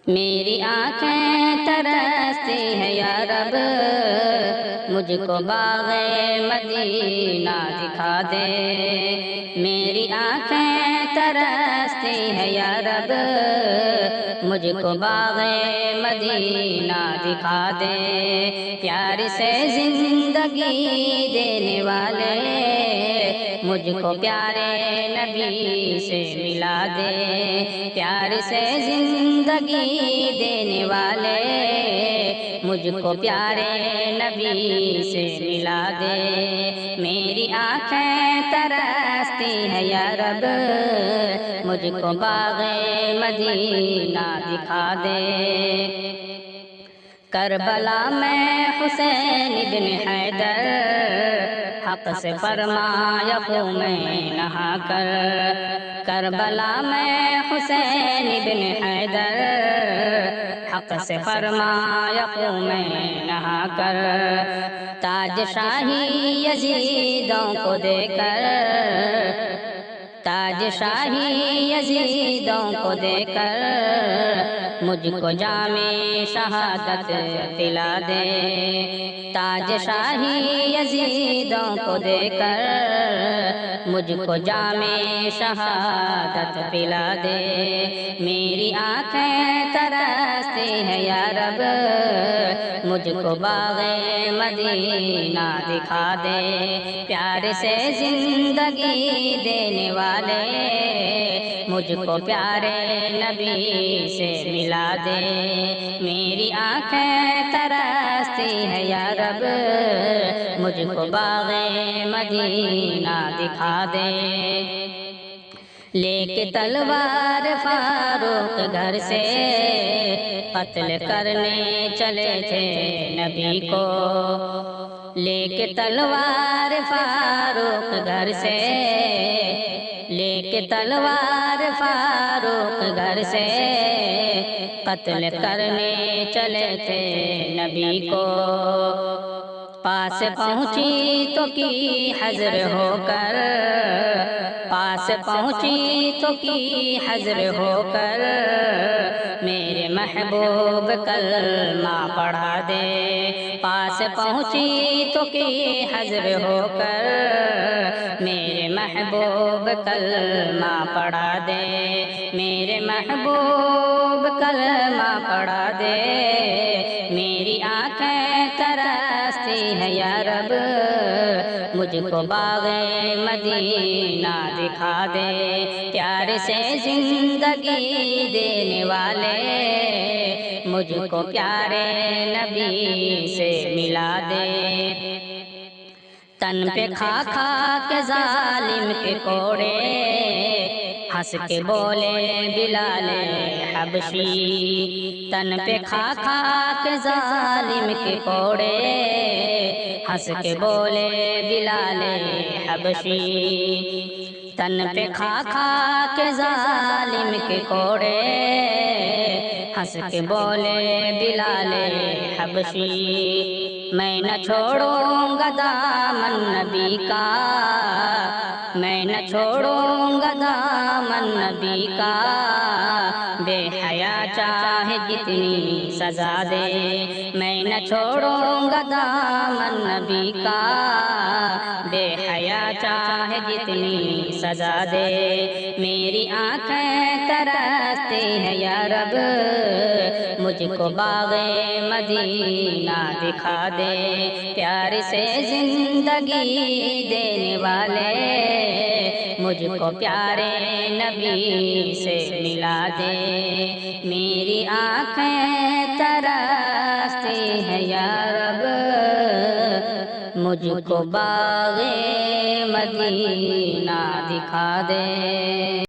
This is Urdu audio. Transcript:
میری آنکھیں ترستی ہیں یا رب، مجھ کو باغ مدینہ دکھا دے۔ میری آنکھیں ترستی ہیں یا رب، مجھ کو باغ مدینہ دکھا دے۔ پیار سے زندگی دینے والے مجھ کو پیارے نبی سے ملا دے۔ پیار سے زندگی دینے والے مجھ کو پیارے نبی سے ملا دے۔ میری آنکھیں ترستی ہیں یا رب، مجھ کو باغ مدینہ دکھا دے۔ کربلا میں حسین بن حیدر حق سے فرمایا خون میں نہا کر۔ کربلا میں حسین بن حیدر حق سے فرمایا خون میں نہا کر۔ تاج شاہی یزیدوں کو دے کر، تاج شاہی یزیدوں کو دے کر مجھ کو جام شہادت پلا دے۔ تاج شاہی یزیدوں کو دے کر مجھ کو جام شہادت پلا دے۔ میری آنکھیں ترستی ہیں یا رب، مجھ کو باغ مدینہ دکھا دے۔ پیار سے زندگی دینے والے مجھ کو پیارے نبی سے ملا دے۔ میری آنکھیں ترستی ہیں یا رب، مجھ کو باغ مدینہ دکھا دے۔ لے کے تلوار فاروق گھر سے قتل کرنے چلے تھے نبی کو۔ لے کے تلوار فاروق گھر سے، لے کے تلوار فاروق گھر سے قتل کرنے چلے تھے نبی کو۔ پاس پہنچی تو کی حضر ہو کر، پاس پہنچی تو کی حضر ہو کر میرے محبوب کلمہ پڑھا دے۔ پاس پہنچی تو کی حضر ہو کر میرے محبوب کلمہ پڑھا دے۔ میرے محبوب کلمہ پڑھا دے۔ میری آنکھیں ترستی ہیں یا رب، مجھ کو باغ مدینہ دکھا دے۔ پیار سے زندگی دینے والے مجھ کو پیارے نبی سے ملا دے۔ تن پہ کھا کھا کے ظالم کے کوڑے ہنس کے بولے بلال حبشی۔ تن پہ کھا کھا کے ظالم کے کوڑے ہنس کے بولے بلال حبشی۔ تن پہ کھا کھا کے ظالم کے کوڑے ہنس کے بولے بلال حبشی۔ میں نہ چھوڑوں گا دامن نبی کا، میں نہ چھوڑوں گا دامن نبی کا، بے حیا چاہے جتنی سزا دے۔ میں نہ چھوڑوں گا دامن نبی کا، بے حیا چاہے جتنی سزا دے۔ میری آنکھیں ترستی ہیں یا رب، مجھ کو باغ مدینہ دکھا دے۔ پیار سے زندگی دینے والے مجھ کو پیارے نبی سے ملا دے۔ میری آنکھیں ترستی ہیں یا رب، مجھ کو باغ مدینہ دکھا دے۔